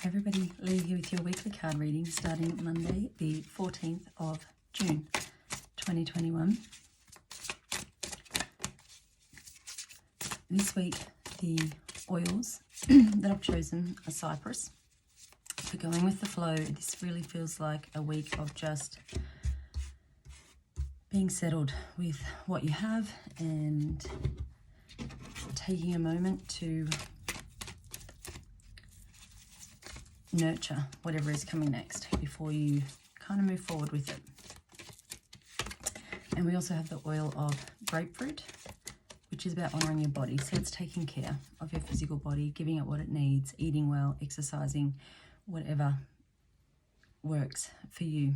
Everybody, Lee here with your weekly card reading starting Monday, the 14th of June, 2021. This week, the oils that I've chosen are cypress. For going with the flow, this really feels like a week of just being settled with what you have and taking a moment to nurture whatever is coming next before you kind of move forward with it. And we also have the oil of grapefruit, which is about honouring your body. So it's taking care of your physical body, giving it what it needs, eating well, exercising, whatever works for you.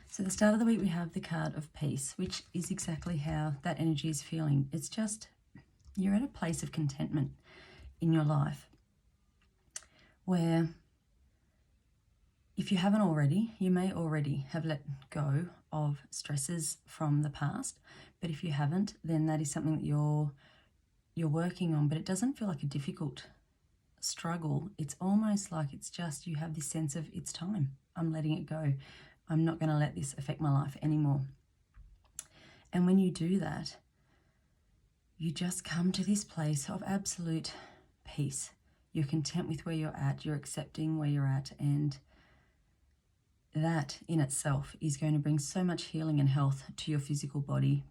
So at the start of the week, we have the card of peace, which is exactly how that energy is feeling. It's just, you're at a place of contentment in your life where, if you haven't already, you may already have let go of stresses from the past. But if you haven't, then that is something that you're working on. But it doesn't feel like a difficult struggle. It's almost like it's just, you have this sense of, it's time. I'm letting it go. I'm not going to let this affect my life anymore. And when you do that, you just come to this place of absolute peace. You're content with where you're at, you're accepting where you're at, and that in itself is going to bring so much healing and health to your physical body,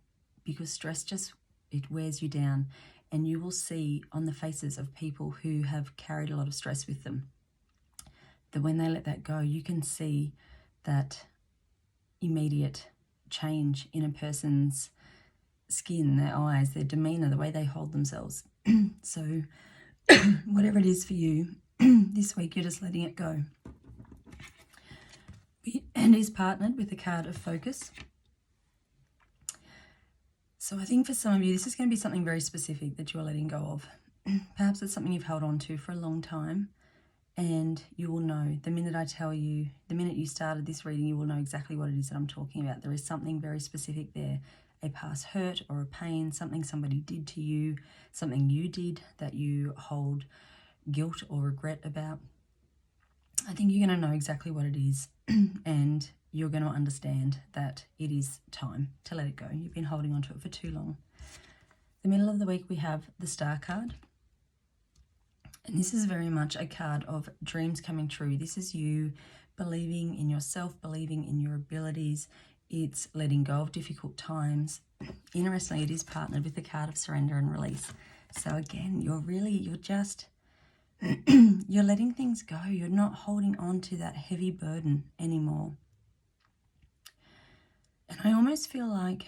because stress just, it wears you down, and you will see on the faces of people who have carried a lot of stress with them that when they let that go, you can see that immediate change in a person's skin, their eyes, their demeanor, the way they hold themselves. So whatever it is for you, this week you're just letting it go. And is partnered with the card of focus. So I think for some of you, this is going to be something very specific that you're letting go of. Perhaps it's something you've held on to for a long time, and you will know the minute I tell you, the minute you started this reading, you will know exactly what it is that I'm talking about. There is something very specific there. A past hurt or a pain, something somebody did to you, something you did that you hold guilt or regret about. I think you're going to know exactly what it is, and you're going to understand that it is time to let it go. You've been holding on to it for too long. The middle of the week, we have the Star card. And this is very much a card of dreams coming true. This is you believing in yourself, believing in your abilities. It's letting go of difficult times. Interestingly, it is partnered with the card of surrender and release. So again, you're just, you're letting things go. You're not holding on to that heavy burden anymore. And I almost feel like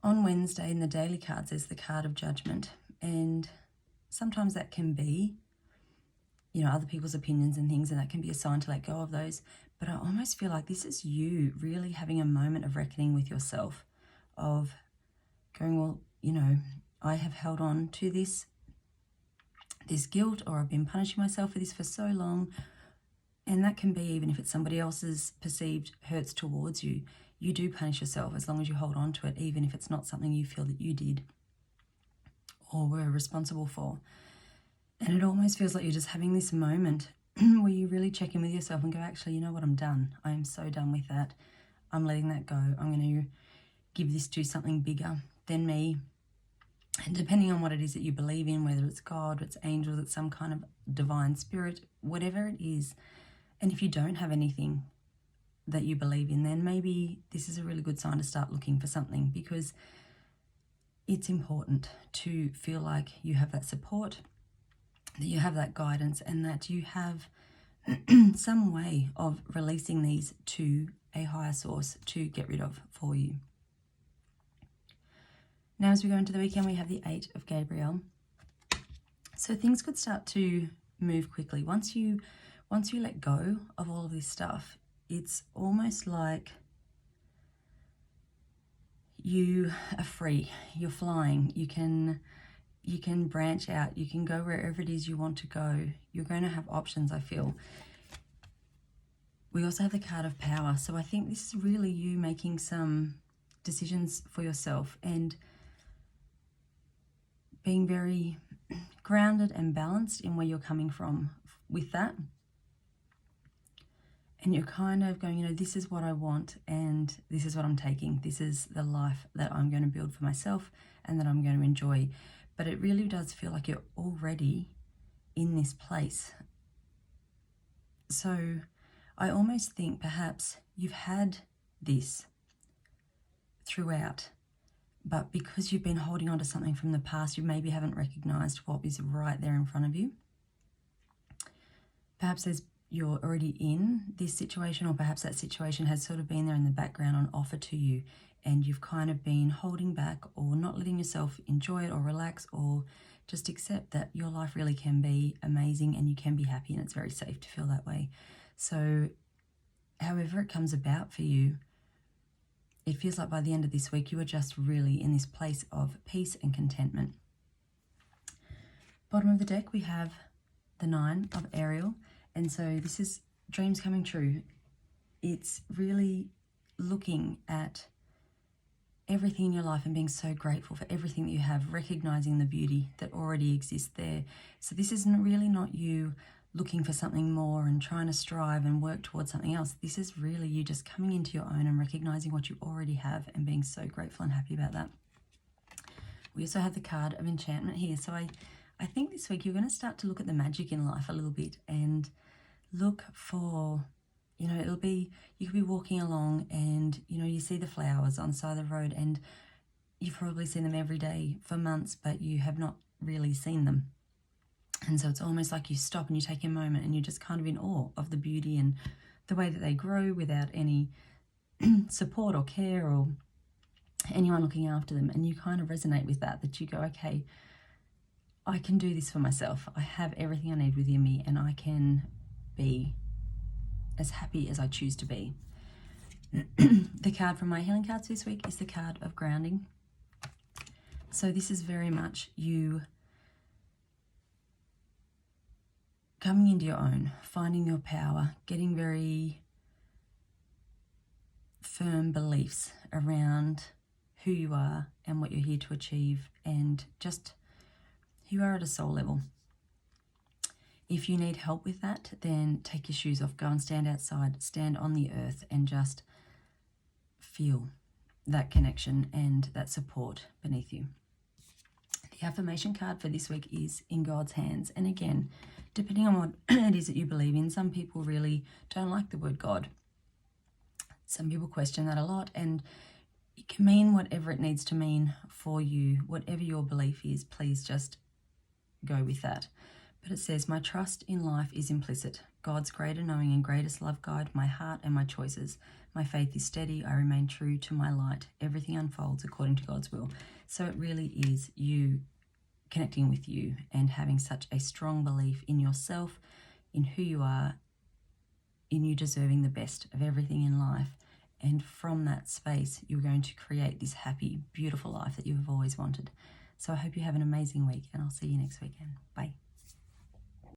on Wednesday in the daily cards, there's the card of judgment. And sometimes that can be, other people's opinions and things, and that can be a sign to let go of those. But I almost feel like this is you really having a moment of reckoning with yourself, of going, well, I have held on to this guilt, or I've been punishing myself for this for so long. And that can be, even if it's somebody else's perceived hurts towards you, you do punish yourself as long as you hold on to it, even if it's not something you feel that you did or were responsible for. And it almost feels like you're just having this moment where you really check in with yourself and go, actually, you know what, I'm done. I am so done with that. I'm letting that go. I'm going to give this to something bigger than me. And depending on what it is that you believe in, whether it's God, it's angels, it's some kind of divine spirit, whatever it is. And if you don't have anything that you believe in, then maybe this is a really good sign to start looking for something, because it's important to feel like you have that support, that you have that guidance, and that you have some way of releasing these to a higher source to get rid of for you. Now, as we go into the weekend, we have the 8 of Gabriel. So things could start to move quickly. Once you let go of all of this stuff, it's almost like you are free. You're flying. You can branch out. You can go wherever it is you want to go. You're going to have options, I feel. We also have the card of power. So I think this is really you making some decisions for yourself and being very grounded and balanced in where you're coming from with that. And you're kind of going, you know, this is what I want and this is what I'm taking. This is the life that I'm going to build for myself and that I'm going to enjoy. But it really does feel like you're already in this place. So I almost think perhaps you've had this throughout, but because you've been holding on to something from the past, you maybe haven't recognized what is right there in front of you. Perhaps you're already in this situation, or perhaps that situation has sort of been there in the background on offer to you, and you've kind of been holding back or not letting yourself enjoy it or relax or just accept that your life really can be amazing and you can be happy, and it's very safe to feel that way. So however it comes about for you, it feels like by the end of this week, you are just really in this place of peace and contentment. Bottom of the deck, we have the 9 of Ariel. And so this is dreams coming true. It's really looking at everything in your life and being so grateful for everything that you have, recognizing the beauty that already exists there. So this is really not you looking for something more and trying to strive and work towards something else. This is really you just coming into your own and recognizing what you already have and being so grateful and happy about that. We also have the card of enchantment here. So I think this week you're going to start to look at the magic in life a little bit and look for, you know, you could be walking along and, you know, you see the flowers on the side of the road and you've probably seen them every day for months, but you have not really seen them. And so it's almost like you stop and you take a moment and you're just kind of in awe of the beauty and the way that they grow without any support or care or anyone looking after them. And you kind of resonate with that you go, okay, I can do this for myself. I have everything I need within me and I can be as happy as I choose to be. The card from my healing cards this week is the card of grounding. So this is very much you coming into your own, finding your power, getting very firm beliefs around who you are and what you're here to achieve and just who you are at a soul level. If you need help with that, then take your shoes off, go and stand outside, stand on the earth and just feel that connection and that support beneath you. The affirmation card for this week is in God's hands. And again, depending on what it is that you believe in, some people really don't like the word God. Some people question that a lot, and it can mean whatever it needs to mean for you. Whatever your belief is, please just go with that. But it says, my trust in life is implicit. God's greater knowing and greatest love guide my heart and my choices. My faith is steady. I remain true to my light. Everything unfolds according to God's will. So it really is you connecting with you and having such a strong belief in yourself, in who you are, in you deserving the best of everything in life. And from that space, you're going to create this happy, beautiful life that you've always wanted. So I hope you have an amazing week and I'll see you next weekend. Bye.